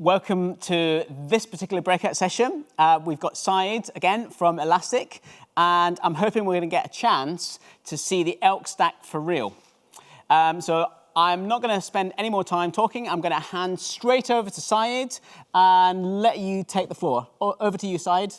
Welcome to this particular breakout session. We've got Syed again from Elastic, and I'm hoping we're going to get a chance to see the ELK stack for real. So I'm not going to spend any more time talking. I'm going to hand straight over to Syed and let you take the floor. Over to you, Syed.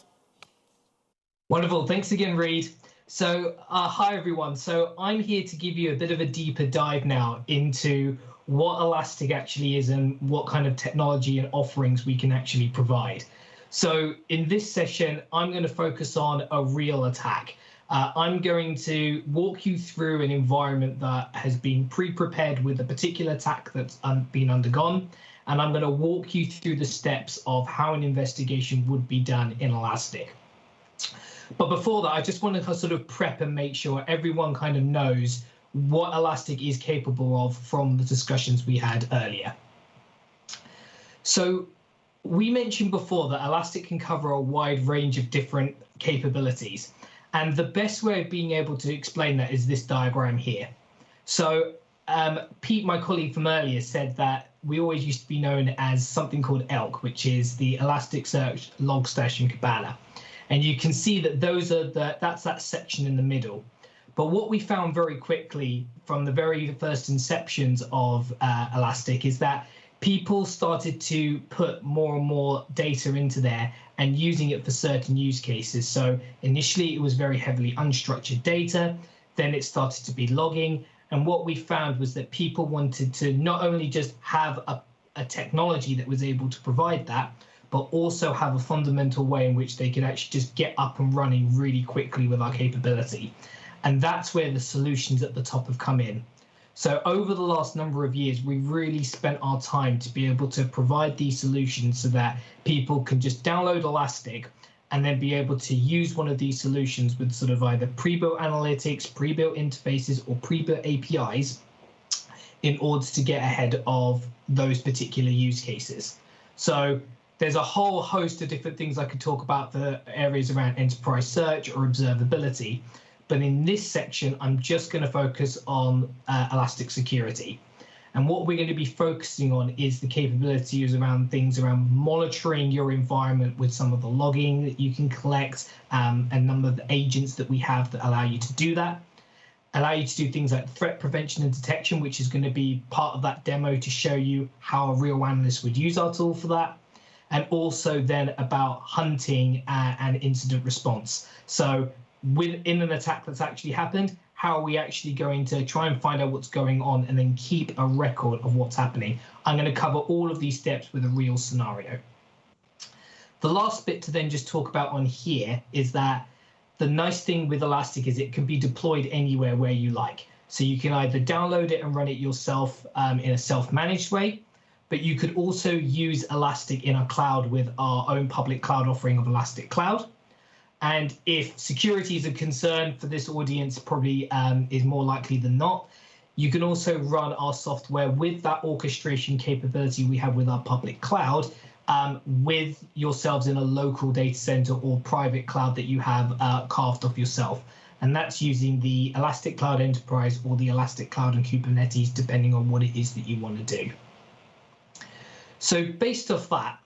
Wonderful. Thanks again, Reid. So hi, everyone. So I'm here to give you a bit of a deeper dive now into what Elastic actually is and what kind of technology and offerings we can actually provide. So in this session, I'm going to focus on a real attack. I'm going to walk you through an environment that has been pre-prepared with a particular attack that's been undergone, and I'm going to walk you through the steps of how an investigation would be done in Elastic. But before that, I just want to sort of prep and make sure everyone kind of knows what Elastic is capable of from the discussions we had earlier. So we mentioned before that Elastic can cover a wide range of different capabilities. And the best way of being able to explain that is this diagram here. So Pete, my colleague from earlier, said that we always used to be known as something called ELK, which is the Elasticsearch, Logstash, and Kibana. And you can see that that's that section in the middle. But what we found very quickly from the very first inceptions of Elastic is that people started to put more and more data into there and using it for certain use cases. So initially it was very heavily unstructured data, then it started to be logging. And what we found was that people wanted to not only just have a technology that was able to provide that, but also have a fundamental way in which they could actually just get up and running really quickly with our capability. And that's where the solutions at the top have come in. So over the last number of years, we've really spent our time to be able to provide these solutions so that people can just download Elastic and then be able to use one of these solutions with sort of either pre-built analytics, pre-built interfaces, or pre-built APIs in order to get ahead of those particular use cases. So there's a whole host of different things I could talk about, the areas around enterprise search or observability. But in this section, I'm just going to focus on Elastic security. And what we're going to be focusing on is the capabilities around things around monitoring your environment with some of the logging that you can collect, a number of the agents that we have that allow you to do that, allow you to do things like threat prevention and detection, which is going to be part of that demo to show you how a real analyst would use our tool for that. And also then about hunting and incident response. So within an attack that's actually happened, how are we actually going to try and find out what's going on and then keep a record of what's happening? I'm going to cover all of these steps with a real scenario. The last bit to then just talk about on here is that the nice thing with Elastic is it can be deployed anywhere where you like. So you can either download it and run it yourself in a self-managed way, but you could also use Elastic in a cloud with our own public cloud offering of Elastic Cloud. And if security is a concern for this audience, probably is more likely than not, you can also run our software with that orchestration capability we have with our public cloud with yourselves in a local data center or private cloud that you have carved off yourself. And that's using the Elastic Cloud Enterprise or the Elastic Cloud and Kubernetes, depending on what it is that you want to do. So based off that,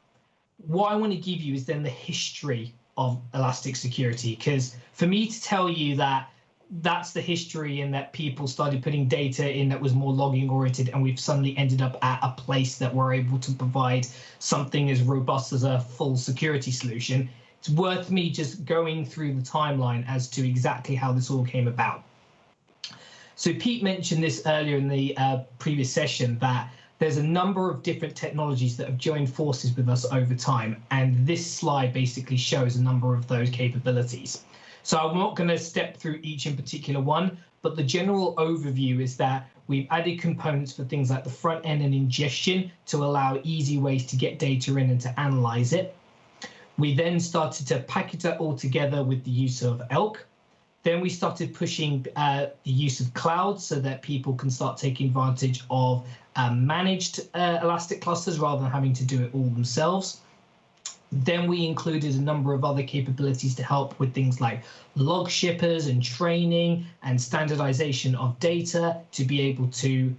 what I want to give you is then the history of Elastic security, because for me to tell you that that's the history and that people started putting data in that was more logging oriented and we've suddenly ended up at a place that we're able to provide something as robust as a full security solution, it's worth me just going through the timeline as to exactly how this all came about. So Pete mentioned this earlier in the previous session that there's a number of different technologies that have joined forces with us over time, and this slide basically shows a number of those capabilities. So I'm not going to step through each in particular one, but the general overview is that we've added components for things like the front end and ingestion to allow easy ways to get data in and to analyze it. We then started to package that all together with the use of ELK. Then we started pushing the use of cloud so that people can start taking advantage of managed Elastic clusters rather than having to do it all themselves. Then we included a number of other capabilities to help with things like log shippers and training and standardization of data to be able to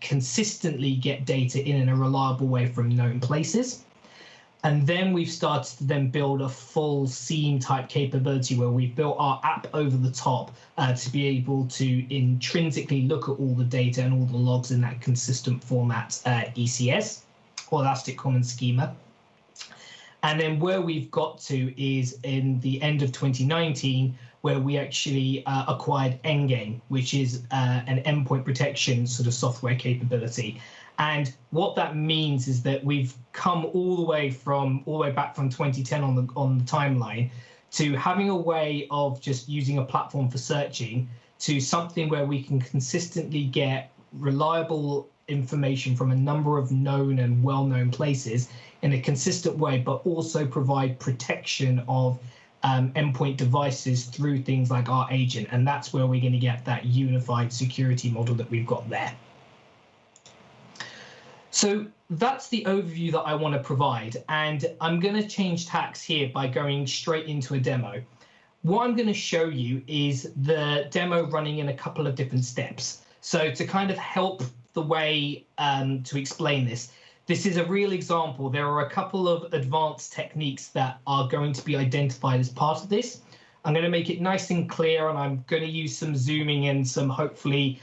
consistently get data in a reliable way from known places. And then we've started to then build a full SIEM type capability where we've built our app over the top to be able to intrinsically look at all the data and all the logs in that consistent format, ECS, or Elastic Common Schema. And then where we've got to is in the end of 2019, where we actually acquired Endgame, which is an endpoint protection sort of software capability. And what that means is that we've come all the way back from 2010 on the timeline to having a way of just using a platform for searching to something where we can consistently get reliable information from a number of known and well-known places in a consistent way, but also provide protection of endpoint devices through things like our agent. And that's where we're going to get that unified security model that we've got there. So that's the overview that I want to provide, and I'm going to change tacks here by going straight into a demo. What I'm going to show you is the demo running in a couple of different steps. So to kind of help the way to explain this, this is a real example. There are a couple of advanced techniques that are going to be identified as part of this. I'm going to make it nice and clear, and I'm going to use some zooming and some hopefully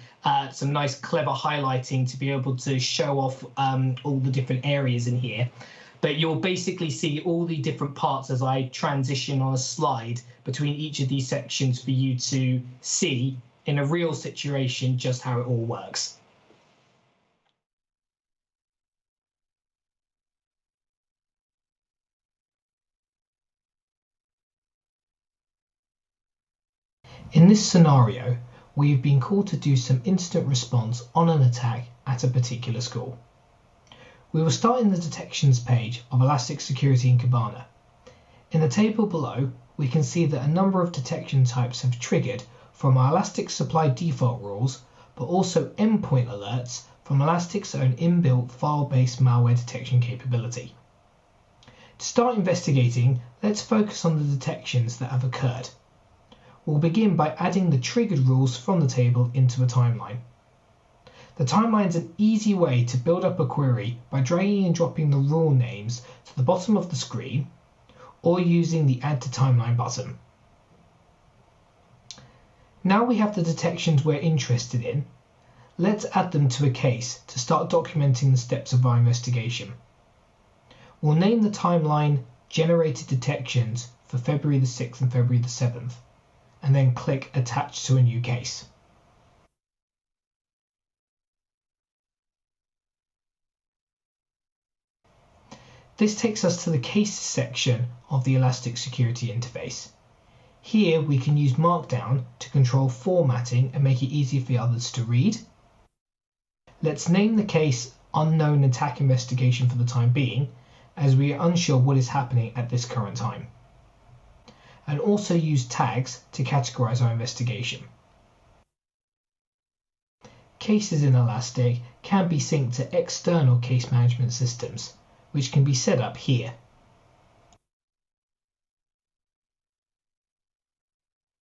some nice clever highlighting to be able to show off all the different areas in here. But you'll basically see all the different parts as I transition on a slide between each of these sections for you to see in a real situation just how it all works. In this scenario, we've been called to do some instant response on an attack at a particular school. We will start in the detections page of Elastic Security in Kibana. In the table below, we can see that a number of detection types have triggered from our Elastic Supply default rules, but also endpoint alerts from Elastic's own inbuilt file-based malware detection capability. To start investigating, let's focus on the detections that have occurred. We'll begin by adding the triggered rules from the table into a timeline. The timeline is an easy way to build up a query by dragging and dropping the rule names to the bottom of the screen or using the Add to Timeline button. Now we have the detections we're interested in, let's add them to a case to start documenting the steps of our investigation. We'll name the timeline Generated Detections for February the 6th and February the 7th. And then click Attach to a new case. This takes us to the Cases section of the Elastic Security interface. Here we can use Markdown to control formatting and make it easier for others to read. Let's name the case Unknown Attack Investigation for the time being, as we are unsure what is happening at this current time. And also use tags to categorize our investigation. Cases in Elastic can be synced to external case management systems, which can be set up here.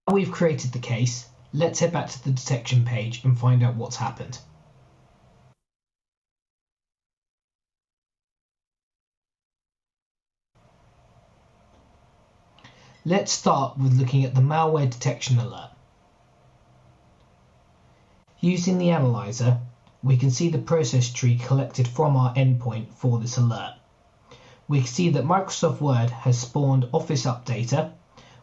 Now we've created the case, let's head back to the detection page and find out what's happened. Let's start with looking at the malware detection alert. Using the analyzer, we can see the process tree collected from our endpoint for this alert. We can see that Microsoft Word has spawned Office Updater,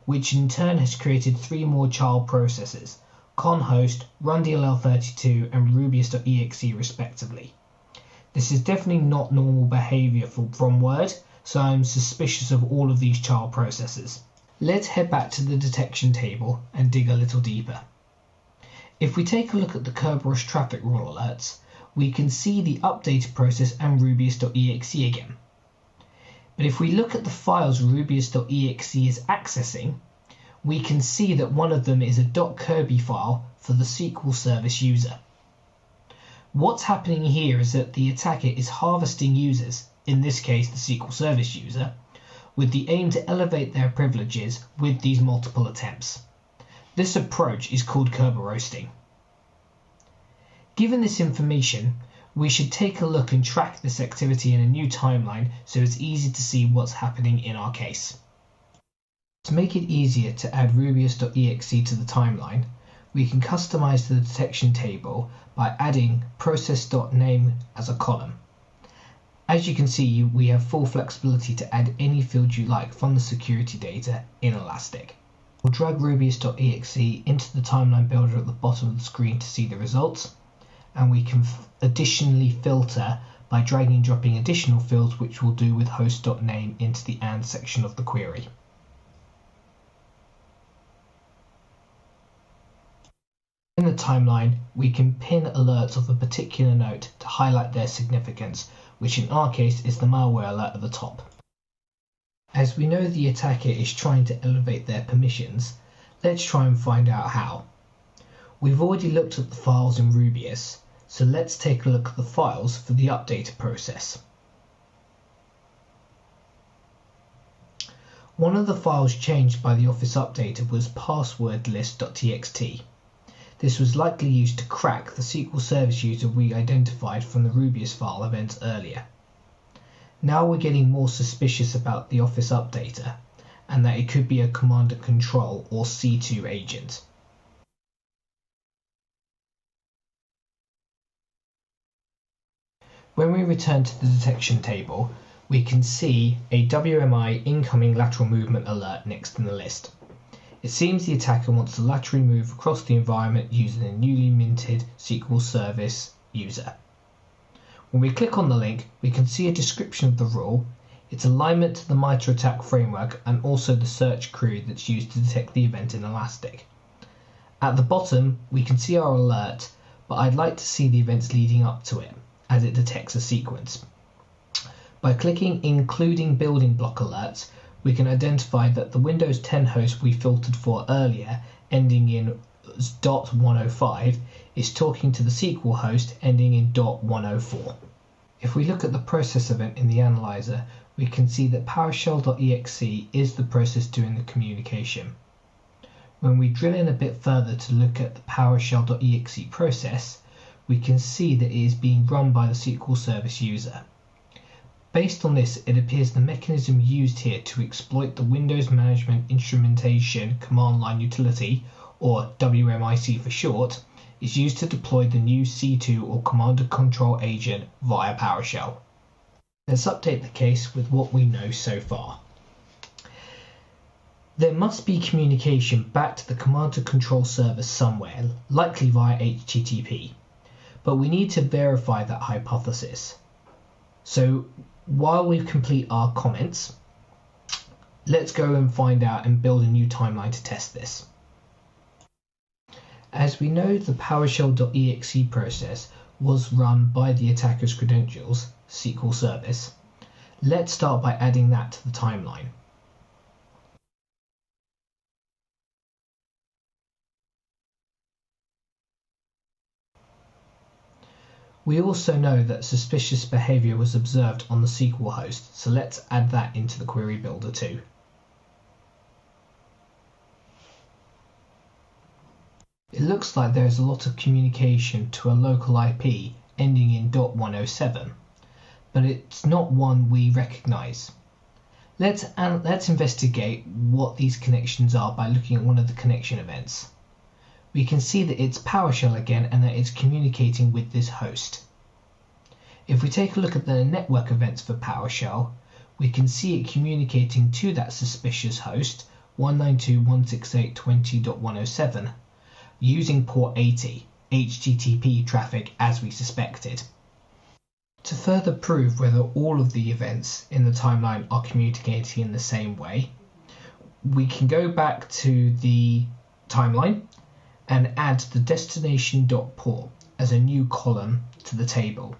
which in turn has created 3 more child processes, conhost, rundll32 and rubius.exe respectively. This is definitely not normal behavior from Word, so I'm suspicious of all of these child processes. Let's head back to the detection table and dig a little deeper. If we take a look at the Kerberos traffic rule alerts, we can see the updated process and rubius.exe again. But if we look at the files rubius.exe is accessing, we can see that one of them is a .kirby file for the SQL service user. What's happening here is that the attacker is harvesting users, in this case the SQL service user, with the aim to elevate their privileges with these multiple attempts. This approach is called Kerberosing. Given this information, We should take a look and track this activity in a new timeline so it's easy to see what's happening in our case. To make it easier to add rubius.exe to the timeline, we can customize the detection table by adding process.name as a column. As you can see, we have full flexibility to add any field you like from the security data in Elastic. We'll drag rubius.exe into the timeline builder at the bottom of the screen to see the results, and we can additionally filter by dragging and dropping additional fields, which we'll do with host.name into the AND section of the query. In the timeline, we can pin alerts of a particular note to highlight their significance, which in our case is the malware alert at the top. As we know the attacker is trying to elevate their permissions, let's try and find out how. We've already looked at the files in Rubius, so let's take a look at the files for the update process. One of the files changed by the Office updater was passwordlist.txt. This was likely used to crack the SQL Service user we identified from the Rubius file events earlier. Now we're getting more suspicious about the Office updater and that it could be a command and control or C2 agent. When we return to the detection table, we can see a WMI incoming lateral movement alert next in the list. It seems the attacker wants to laterally move across the environment using a newly minted SQL Service user. When we click on the link, we can see a description of the rule, its alignment to the MITRE ATT&CK framework, and also the search query that's used to detect the event in Elastic. At the bottom, we can see our alert, but I'd like to see the events leading up to it, as it detects a sequence. By clicking Including Building Block Alerts, we can identify that the Windows 10 host we filtered for earlier, ending in .105, is talking to the SQL host ending in .104. If we look at the process event in the analyzer, we can see that PowerShell.exe is the process doing the communication. When we drill in a bit further to look at the PowerShell.exe process, we can see that it is being run by the SQL Service user. Based on this, it appears the mechanism used here to exploit the Windows Management Instrumentation Command Line Utility, or WMIC for short, is used to deploy the new C2 or Command and Control agent via PowerShell. Let's update the case with what we know so far. There must be communication back to the Command and Control server somewhere, likely via HTTP, but we need to verify that hypothesis. So while we complete our comments, let's go and find out and build a new timeline to test this. As we know, the PowerShell.exe process was run by the attacker's credentials, SQL Service. Let's start by adding that to the timeline. We also know that suspicious behavior was observed on the SQL host, so let's add that into the query builder too. It looks like there is a lot of communication to a local IP ending in .107, but it's not one we recognize. Let's investigate what these connections are by looking at one of the connection events. We can see that it's PowerShell again and that it's communicating with this host. If we take a look at the network events for PowerShell, we can see it communicating to that suspicious host 192.168.20.107 using port 80, HTTP traffic as we suspected. To further prove whether all of the events in the timeline are communicating in the same way, we can go back to the timeline and add the destination.port as a new column to the table.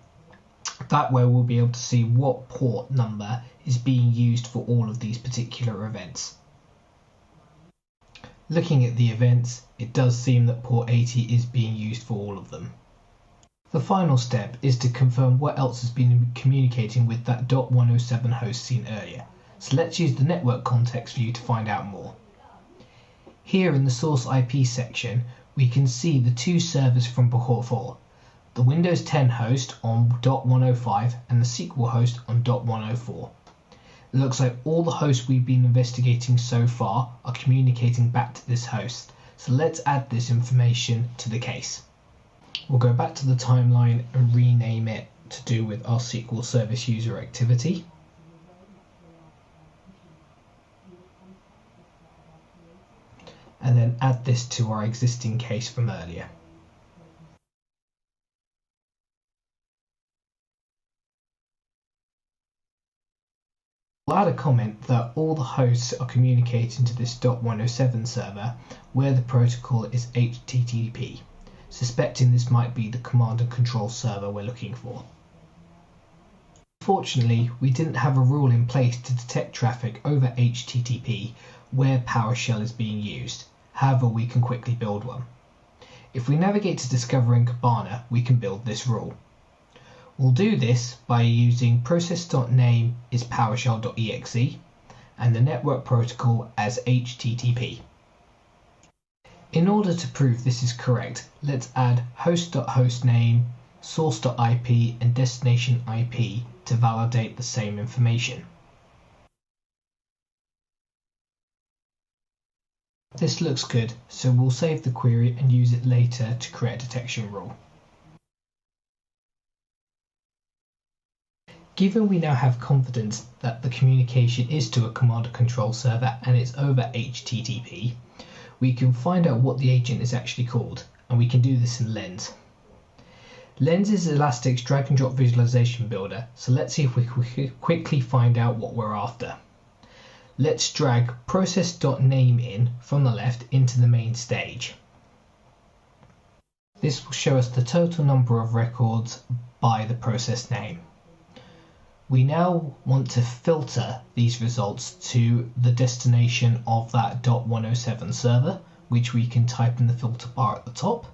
That way we'll be able to see what port number is being used for all of these particular events. Looking at the events, it does seem that port 80 is being used for all of them. The final step is to confirm what else has been communicating with that .107 host seen earlier. So let's use the network context view to find out more. Here in the source IP section, we can see the two servers from before. the Windows 10 host on .105 and the SQL host on .104. It looks like all the hosts we've been investigating so far are communicating back to this host, so let's add this information to the case. We'll go back to the timeline and rename it to do with our SQL Service user activity. And then add this to our existing case from earlier. We'll add a comment that all the hosts are communicating to this .107 server where the protocol is HTTP, suspecting this might be the command and control server we're looking for. Fortunately, we didn't have a rule in place to detect traffic over HTTP where PowerShell is being used. However, we can quickly build one. If we navigate to Discover in Kibana, we can build this rule. We'll do this by using process.name is PowerShell.exe and the network protocol as HTTP. In order to prove this is correct, let's add host.hostname, source.ip and destination IP to validate the same information. This looks good, so we'll save the query and use it later to create a detection rule. Given we now have confidence that the communication is to a command and control server and it's over HTTP, we can find out what the agent is actually called, and we can do this in Lens. Lens is Elastic's drag and drop visualization builder, so let's see if we can quickly find out what we're after. Let's drag process.name in from the left into the main stage. This will show us the total number of records by the process name. We now want to filter these results to the destination of that .107 server, which we can type in the filter bar at the top.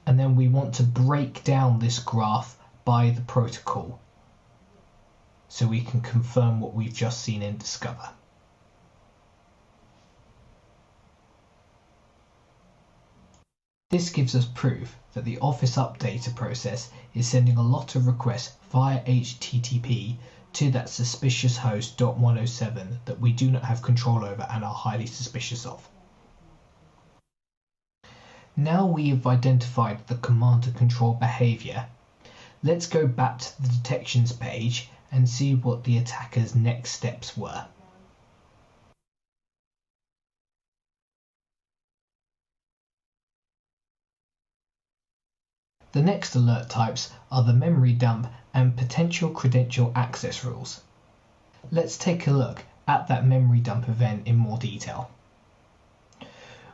And then we want to break down this graph by the protocol so we can confirm what we've just seen in Discover. This gives us proof that the Office Updater process is sending a lot of requests via HTTP to that suspicious host .107 that we do not have control over and are highly suspicious of. Now we've identified the command and control behavior, let's go back to the detections page and see what the attacker's next steps were. The next alert types are the memory dump and potential credential access rules. Let's take a look at that memory dump event in more detail.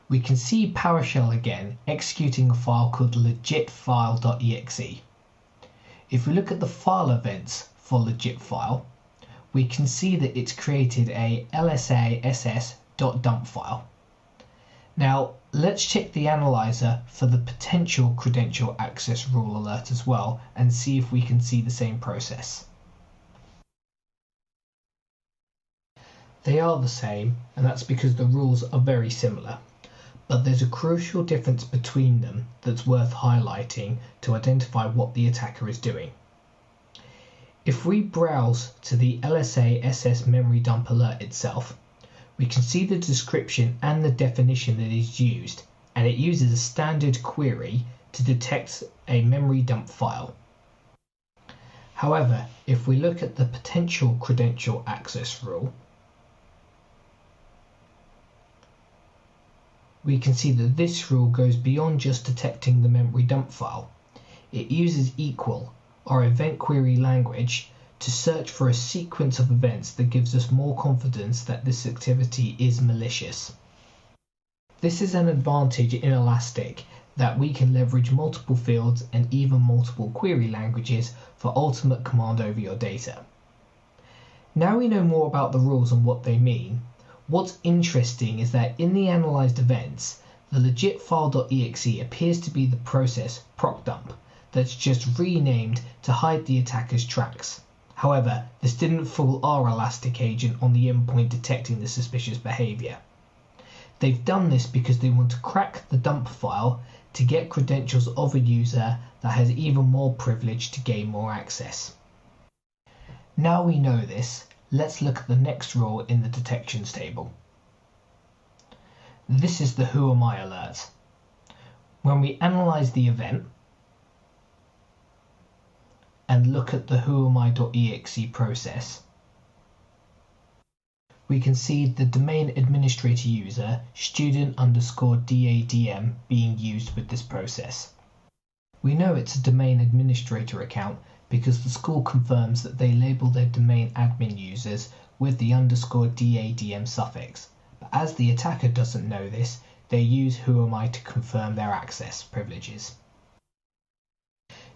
We can see PowerShell again executing a file called legitfile.exe. If we look at the file events for legitfile, we can see that it's created a lsass.dump file. Now let's check the analyzer for the potential credential access rule alert as well and see if we can see the same process. They are the same, and that's because the rules are very similar. But there's a crucial difference between them that's worth highlighting to identify what the attacker is doing. If we browse to the LSASS memory dump alert itself, we can see the description and the definition that is used, and it uses a standard query to detect a memory dump file. However, if we look at the potential credential access rule, we can see that this rule goes beyond just detecting the memory dump file. It uses equal, or event query language, to search for a sequence of events that gives us more confidence that this activity is malicious. This is an advantage in Elastic, that we can leverage multiple fields and even multiple query languages for ultimate command over your data. Now we know more about the rules and what they mean. What's interesting is that in the analysed events, the legitfile.exe appears to be the process procdump that's just renamed to hide the attacker's tracks. However, this didn't fool our Elastic agent on the endpoint detecting the suspicious behavior. They've done this because they want to crack the dump file to get credentials of a user that has even more privilege to gain more access. Now we know this, let's look at the next rule in the detections table. This is the Who Am I alert. When we analyze the event and look at the whoami.exe process, we can see the domain administrator user student_dadm being used with this process. We know it's a domain administrator account because the school confirms that they label their domain admin users with the _dadm suffix. But as the attacker doesn't know this, they use whoami to confirm their access privileges.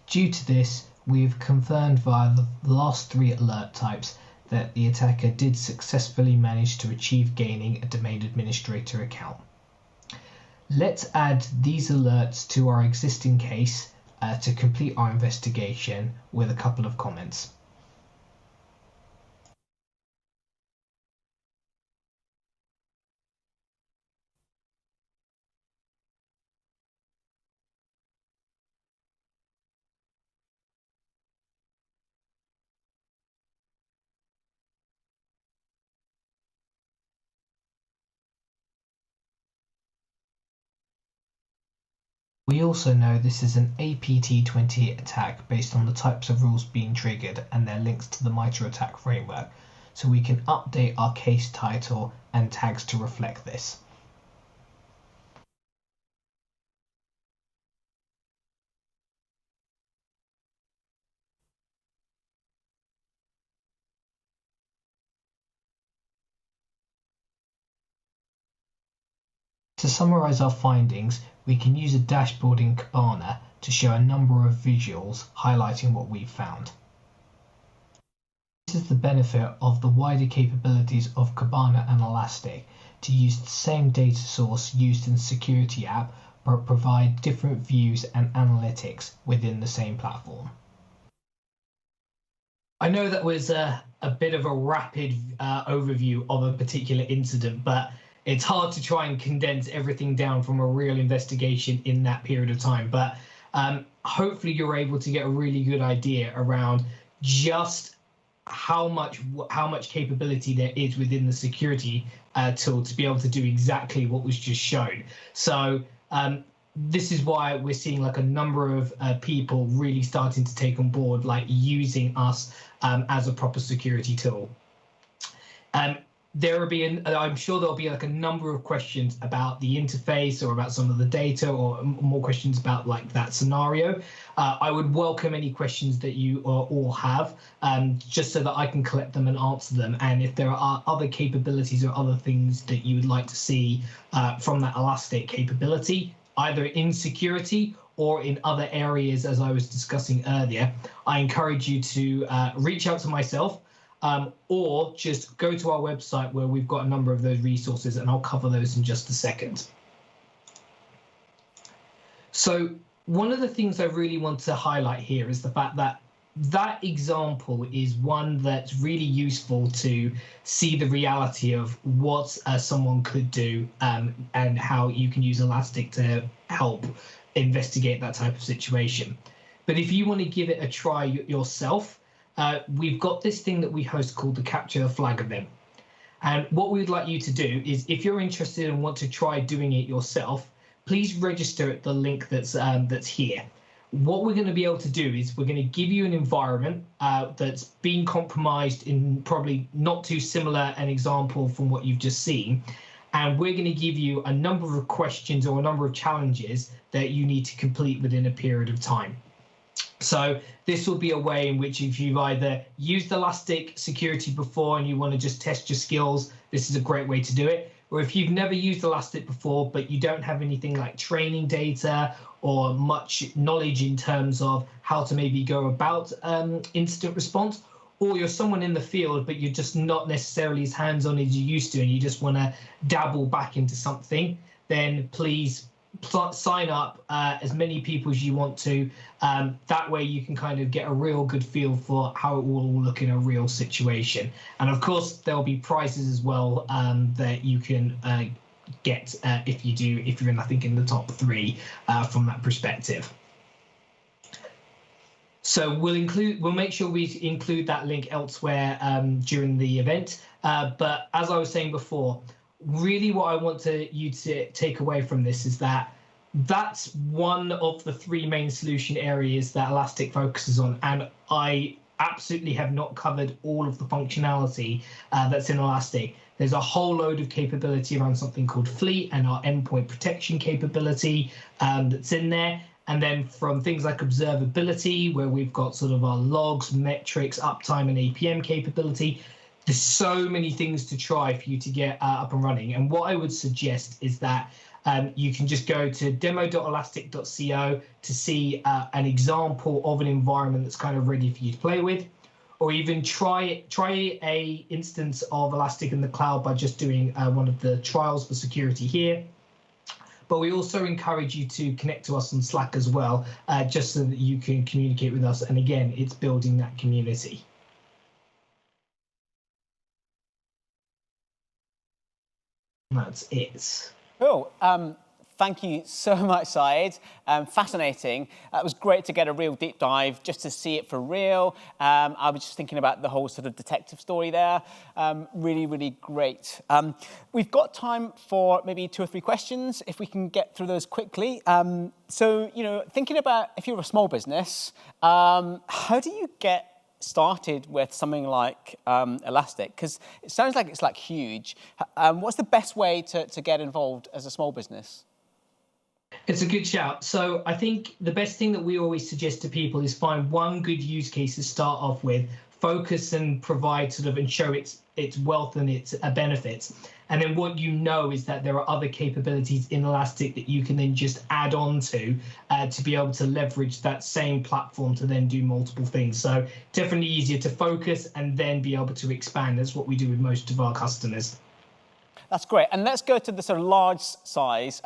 Due to this, we've confirmed via the last 3 alert types that the attacker did successfully manage to achieve gaining a domain administrator account. Let's add these alerts to our existing case to complete our investigation with a couple of comments. We also know this is an APT 28 attack based on the types of rules being triggered and their links to the MITRE ATT&CK framework, so we can update our case title and tags to reflect this. To summarize our findings, we can use a dashboard in Kibana to show a number of visuals highlighting what we've found. This is the benefit of the wider capabilities of Kibana and Elastic to use the same data source used in the security app, but provide different views and analytics within the same platform. I know that was a bit of a rapid overview of a particular incident, but it's hard to try and condense everything down from a real investigation in that period of time. But hopefully you're able to get a really good idea around just how much capability there is within the security tool to be able to do exactly what was just shown. So this is why we're seeing like a number of people really starting to take on board, like using us as a proper security tool. I'm sure there'll be like a number of questions about the interface or about some of the data, or more questions about like that scenario. I would welcome any questions that you all have, just so that I can collect them and answer them. And if there are other capabilities or other things that you would like to see from that Elastic capability, either in security or in other areas, as I was discussing earlier, I encourage you to reach out to myself. Or just go to our website where we've got a number of those resources, and I'll cover those in just a second. So one of the things I really want to highlight here is the fact that that example is one that's really useful to see the reality of what someone could do and how you can use Elastic to help investigate that type of situation. But if you want to give it a try yourself, we've got this thing that we host called the Capture the Flag event. And what we would like you to do is, if you're interested and want to try doing it yourself, please register at the link that's here. What we're going to be able to do is we're going to give you an environment that's been compromised in probably not too similar an example from what you've just seen. And we're going to give you a number of questions or a number of challenges that you need to complete within a period of time. So this will be a way in which, if you've either used Elastic security before and you want to just test your skills, this is a great way to do it. Or if you've never used Elastic before, but you don't have anything like training data or much knowledge in terms of how to maybe go about incident response, or you're someone in the field, but you're just not necessarily as hands-on as you used to, and you just want to dabble back into something, then please sign up as many people as you want to. That way you can kind of get a real good feel for how it will all look in a real situation. And of course, there'll be prizes as well that you can get if you're in, I think, in the top 3 from that perspective. So we'll make sure we include that link elsewhere during the event. But as I was saying before, really what I want you to take away from this is that that's one of the 3 main solution areas that Elastic focuses on. And I absolutely have not covered all of the functionality that's in Elastic. There's a whole load of capability around something called Fleet and our endpoint protection capability that's in there. And then from things like observability, where we've got sort of our logs, metrics, uptime, and APM capability. There's so many things to try for you to get up and running. And what I would suggest is that you can just go to demo.elastic.co to see an example of an environment that's kind of ready for you to play with, or even try a instance of Elastic in the cloud by just doing one of the trials for security here. But we also encourage you to connect to us on Slack as well, just so that you can communicate with us. And again, it's building that community. That's it. Cool. Thank you so much, Syed. Fascinating. It was great to get a real deep dive just to see it for real. I was just thinking about the whole sort of detective story there. Really, really great. We've got time for maybe 2 or 3 questions, if we can get through those quickly. So, thinking about if you're a small business, how do you get started with something like Elastic? Because it sounds like it's huge. What's the best way to get involved as a small business? It's a good shout. So I think the best thing that we always suggest to people is find one good use case to start off with, focus and provide sort of and show its wealth and its benefits. And then what you know is that there are other capabilities in Elastic that you can then just add on to be able to leverage that same platform to then do multiple things. So definitely easier to focus and then be able to expand. That's what we do with most of our customers. That's great. And let's go to the sort of large size.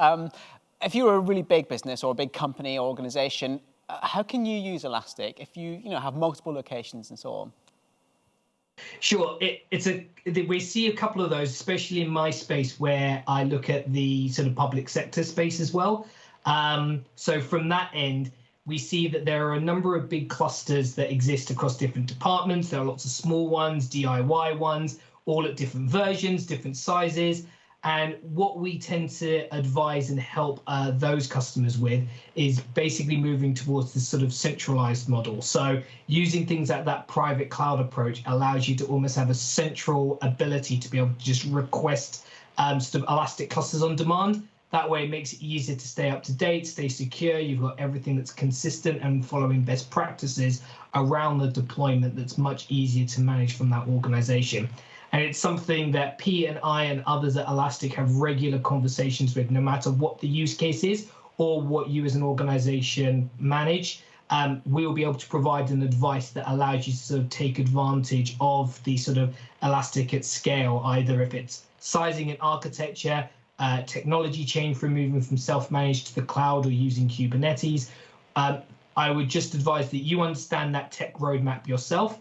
If you're a really big business or a big company or organization, how can you use Elastic if you have multiple locations and so on? Sure. We see a couple of those, especially in my space, where I look at the sort of public sector space as well. So from that end, we see that there are a number of big clusters that exist across different departments. There are lots of small ones, DIY ones, all at different versions, different sizes. And what we tend to advise and help those customers with is basically moving towards this sort of centralized model. So using things like that private cloud approach allows you to almost have a central ability to be able to just request sort of Elastic clusters on demand. That way it makes it easier to stay up to date, stay secure. You've got everything that's consistent and following best practices around the deployment that's much easier to manage from that organization. And it's something that Pete and I and others at Elastic have regular conversations with, no matter what the use case is or what you as an organization manage. We will be able to provide an advice that allows you to sort of take advantage of the sort of Elastic at scale, either if it's sizing and architecture, technology change from moving from self-managed to the cloud or using Kubernetes. I would just advise that you understand that tech roadmap yourself.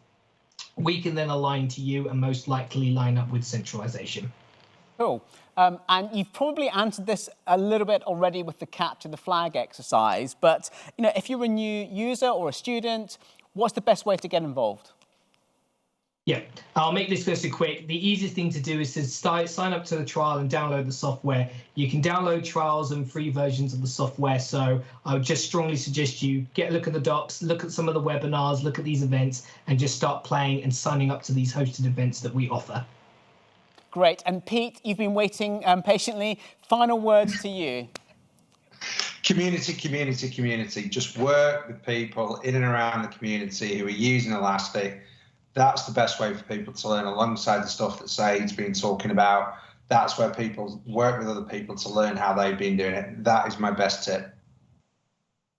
We can then align to you and most likely line up with centralization. Cool. And you've probably answered this a little bit already with the capture the flag exercise, but if you're a new user or a student, what's the best way to get involved? Yeah, I'll make this very quick. The easiest thing to do is to sign up to the trial and download the software. You can download trials and free versions of the software. So I would just strongly suggest you get a look at the docs, look at some of the webinars, look at these events, and just start playing and signing up to these hosted events that we offer. Great. And Pete, you've been waiting patiently. Final words to you. Community, community, community. Just work with people in and around the community who are using Elastic. That's the best way for people to learn alongside the stuff that Syed's been talking about. That's where people work with other people to learn how they've been doing it. That is my best tip.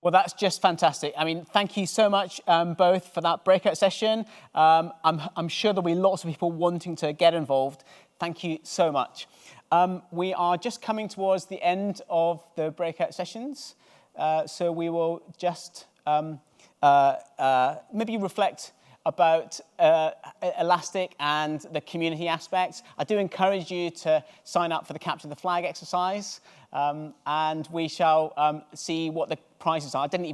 Well, that's just fantastic. I mean, thank you so much both for that breakout session. I'm sure there'll be lots of people wanting to get involved. Thank you so much. We are just coming towards the end of the breakout sessions, so we will just maybe reflect about Elastic and the community aspects. I do encourage you to sign up for the Capture the Flag exercise, and we shall see what the prizes are. I didn't even